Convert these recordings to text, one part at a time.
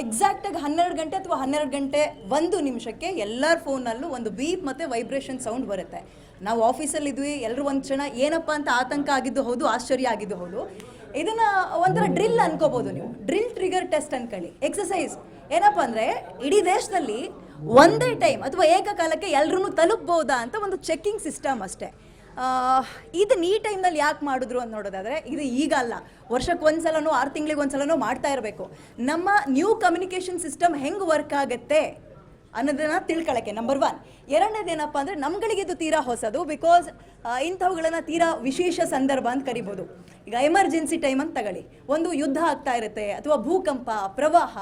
ಎಕ್ಸಾಕ್ಟಾಗಿ 12 ಗಂಟೆ ಅಥವಾ 12 ಗಂಟೆ 1 ನಿಮಿಷಕ್ಕೆ ಎಲ್ಲರ ಫೋನಲ್ಲೂ ಒಂದು ಬೀಪ್ ಮತ್ತು ವೈಬ್ರೇಷನ್ ಸೌಂಡ್ ಬರುತ್ತೆ. ನಾವು ಆಫೀಸಲ್ಲಿ ಇದ್ವಿ, ಎಲ್ಲರೂ ಒಂದು ಕ್ಷಣ ಏನಪ್ಪ ಅಂತ ಆತಂಕ ಆಗಿದ್ದು ಹೌದು, ಆಶ್ಚರ್ಯ ಆಗಿದ್ದು ಹೌದು. ಇದನ್ನು ಒಂಥರ ಡ್ರಿಲ್ ಅನ್ಕೋಬೋದು ನೀವು, ಡ್ರಿಲ್ ಟ್ರಿಗರ್ ಟೆಸ್ಟ್ ಅನ್ಕೊಳ್ಳಿ, ಎಕ್ಸಸೈಸ್. ಏನಪ್ಪ ಅಂದರೆ ಇಡೀ ದೇಶದಲ್ಲಿ ಒಂದೇ ಟೈಮ್ ಅಥವಾ ಏಕಕಾಲಕ್ಕೆ ಎಲ್ಲರೂ ತಲುಪಬಹುದಾ ಅಂತ ಒಂದು ಚೆಕ್ಕಿಂಗ್ ಸಿಸ್ಟಮ್ ಅಷ್ಟೇ. ಇದನ್ನ ಈ ಟೈಮ್ನಲ್ಲಿ ಯಾಕೆ ಮಾಡಿದ್ರು ಅಂತ ನೋಡೋದಾದರೆ, ಇದು ಈಗ ಅಲ್ಲ, ವರ್ಷಕ್ಕೆ ಒಂದ್ಸಲನೋ 6 ತಿಂಗಳಿಗೆ ಒಂದ್ಸಲನೋ ಮಾಡ್ತಾ ಇರಬೇಕು. ನಮ್ಮ ನ್ಯೂ ಕಮ್ಯುನಿಕೇಷನ್ ಸಿಸ್ಟಮ್ ಹೆಂಗೆ ವರ್ಕ್ ಆಗುತ್ತೆ ಅನ್ನೋದನ್ನ ತಿಳ್ಕೊಳ್ಳೋಕ್ಕೆ ನಂಬರ್ 1. ಎರಡನೇದೇನಪ್ಪ ಅಂದರೆ ನಮ್ಗಳಿಗೆ ಇದು ತೀರಾ ಹೊಸದು, ಬಿಕಾಸ್ ಇಂಥವುಗಳನ್ನು ತೀರಾ ವಿಶೇಷ ಸಂದರ್ಭ ಅಂತ ಕರಿಬೋದು. ಈಗ ಎಮರ್ಜೆನ್ಸಿ ಟೈಮ್ ಅಂತ ತಗೊಳ್ಳಿ, ಒಂದು ಯುದ್ಧ ಆಗ್ತಾ ಇರುತ್ತೆ, ಅಥವಾ ಭೂಕಂಪ, ಪ್ರವಾಹ,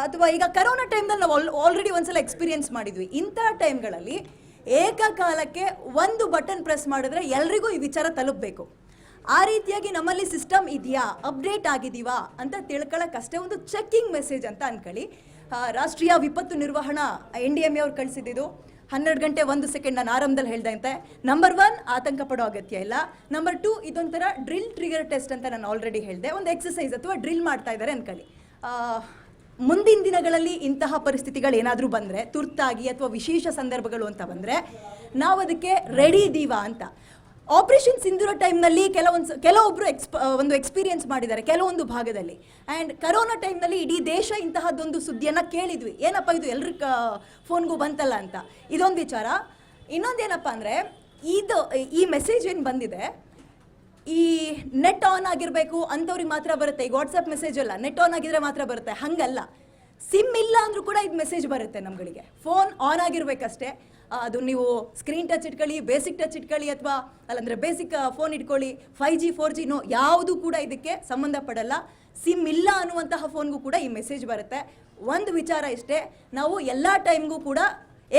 ಅಥವಾ ಈಗ ಕರೋನಾ ಟೈಮ್ನಲ್ಲಿ ನಾವು ಆಲ್ರೆಡಿ ಒಂದ್ಸಲ ಎಕ್ಸ್ಪೀರಿಯನ್ಸ್ ಮಾಡಿದ್ವಿ. ಇಂಥ ಟೈಮ್ಗಳಲ್ಲಿ ಏಕಕಾಲಕ್ಕೆ ಒಂದು ಬಟನ್ ಪ್ರೆಸ್ ಮಾಡಿದ್ರೆ ಎಲ್ರಿಗೂ ಈ ವಿಚಾರ ತಲುಪಬೇಕು. ಆ ರೀತಿಯಾಗಿ ನಮ್ಮಲ್ಲಿ ಸಿಸ್ಟಮ್ ಇದೆಯಾ, ಅಪ್ಡೇಟ್ ಆಗಿದೀವಾ ಅಂತ ತಿಳ್ಕೊಳ್ಳೋಕ್ಕಷ್ಟೇ ಒಂದು ಚೆಕ್ಕಿಂಗ್ ಮೆಸೇಜ್ ಅಂತ ಅನ್ಕೊಳ್ಳಿ. ರಾಷ್ಟ್ರೀಯ ವಿಪತ್ತು ನಿರ್ವಹಣಾ NDMA ಅವ್ರು ಕಳಿಸಿದ್ದು 12 ಗಂಟೆ 1 ಸೆಕೆಂಡ್ ನಾನು ಆರಂಭದಲ್ಲಿ ಹೇಳ್ದಂತೆ. ನಂಬರ್ 1, ಆತಂಕ ಪಡೋ ಅಗತ್ಯ ಇಲ್ಲ. ನಂಬರ್ 2, ಇದೊಂಥರ ಡ್ರಿಲ್ ಟ್ರಿಗರ್ ಟೆಸ್ಟ್ ಅಂತ ನಾನು ಆಲ್ರೆಡಿ ಹೇಳಿದೆ, ಒಂದು ಎಕ್ಸಸೈಸ್ ಅಥವಾ ಡ್ರಿಲ್ ಮಾಡ್ತಾ ಇದ್ದಾರೆ ಅನ್ಕೊಳ್ಳಿ. ಮುಂದಿನ ದಿನಗಳಲ್ಲಿ ಇಂತಹ ಪರಿಸ್ಥಿತಿಗಳು ಏನಾದರೂ ಬಂದರೆ, ತುರ್ತಾಗಿ ಅಥವಾ ವಿಶೇಷ ಸಂದರ್ಭಗಳು ಅಂತ ಬಂದರೆ ನಾವು ಅದಕ್ಕೆ ರೆಡಿ ಇದ್ದೀವಾ ಅಂತ. ಆಪರೇಷನ್ ಸಿಂಧೂರ ಟೈಮ್ನಲ್ಲಿ ಕೆಲವೊಬ್ಬರು ಒಂದು ಎಕ್ಸ್ಪೀರಿಯನ್ಸ್ ಮಾಡಿದ್ದಾರೆ ಕೆಲವೊಂದು ಭಾಗದಲ್ಲಿ. ಆ್ಯಂಡ್ ಕರೋನಾ ಟೈಮ್ನಲ್ಲಿ ಇಡೀ ದೇಶ ಇಂತಹದ್ದೊಂದು ಸುದ್ದಿಯನ್ನು ಕೇಳಿದ್ವಿ, ಏನಪ್ಪ ಇದು ಎಲ್ರ ಫೋನ್ಗೂ ಬಂತಲ್ಲ ಅಂತ. ಇದೊಂದು ವಿಚಾರ. ಇನ್ನೊಂದೇನಪ್ಪ ಅಂದರೆ, ಈ ಮೆಸೇಜ್ ಏನು ಬಂದಿದೆ, ಈ ನೆಟ್ ಆನ್ ಆಗಿರಬೇಕು ಅಂಥವ್ರಿಗೆ ಮಾತ್ರ ಬರುತ್ತೆ. ಈಗ ವಾಟ್ಸಪ್ ಮೆಸೇಜ್ ಅಲ್ಲ, ನೆಟ್ ಆನ್ ಆಗಿದ್ರೆ ಮಾತ್ರ ಬರುತ್ತೆ, ಹಂಗಲ್ಲ. ಸಿಮ್ ಇಲ್ಲ ಅಂದರೂ ಕೂಡ ಇದು ಮೆಸೇಜ್ ಬರುತ್ತೆ ನಮ್ಗಳಿಗೆ. Phone on ಆಗಿರ್ಬೇಕಷ್ಟೇ. ಅದು ನೀವು ಸ್ಕ್ರೀನ್ ಟಚ್ ಇಟ್ಕೊಳ್ಳಿ, ಬೇಸಿಕ್ ಟಚ್ ಇಟ್ಕೊಳ್ಳಿ, ಅಥವಾ ಅಲ್ಲಂದರೆ ಬೇಸಿಕ್ ಫೋನ್ ಇಟ್ಕೊಳ್ಳಿ, 5G 4G ಯಾವುದು ಕೂಡ ಇದಕ್ಕೆ ಸಂಬಂಧಪಡಲ್ಲ. ಸಿಮ್ ಇಲ್ಲ ಅನ್ನುವಂತಹ ಫೋನ್ಗೂ ಕೂಡ ಈ ಮೆಸೇಜ್ ಬರುತ್ತೆ. ಒಂದು ವಿಚಾರ ಇಷ್ಟೇ, ನಾವು ಎಲ್ಲ ಟೈಮ್ಗೂ ಕೂಡ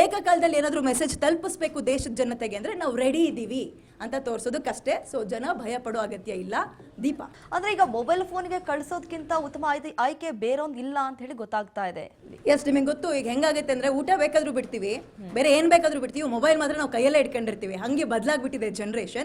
ಏಕಕಾಲದಲ್ಲಿ ಏನಾದರೂ ಮೆಸೇಜ್ ತಲುಪಿಸ್ಬೇಕು ದೇಶದ ಜನತೆಗೆ ಅಂದರೆ ನಾವು ರೆಡಿ ಇದ್ದೀವಿ ಅಂತ ತೋರಿಸೋದಕ್ಕಷ್ಟೇ. ಸೊ ಜನ ಭಯ ಪಡೋ ಅಗತ್ಯ ಇಲ್ಲ. ದೀಪ, ಅಂದ್ರೆ ಈಗ ಮೊಬೈಲ್ ಫೋನ್ಗೆ ಕಳಿಸೋದಕ್ಕಿಂತ ಉತ್ತಮ ಆಯ್ಕೆ ಬೇರೊಂದು ಇಲ್ಲ ಅಂತ ಹೇಳಿ ಗೊತ್ತಾಗ್ತಾ ಇದೆ. ಎಸ್, ನಿಮಗೆ ಗೊತ್ತು ಈಗ ಹೆಂಗಾಗುತ್ತೆ ಅಂದರೆ, ಊಟ ಬೇಕಾದ್ರೂ ಬಿಡ್ತೀವಿ, ಬೇರೆ ಏನು ಬೇಕಾದ್ರೂ ಬಿಡ್ತೀವಿ, ಮೊಬೈಲ್ ಮಾತ್ರ ನಾವು ಕೈಯಲ್ಲೇ ಇಟ್ಕೊಂಡಿರ್ತೀವಿ. ಹಂಗೆ ಬದಲಾಗ್ಬಿಟ್ಟಿದೆ ಜನ್ರೇಷನ್.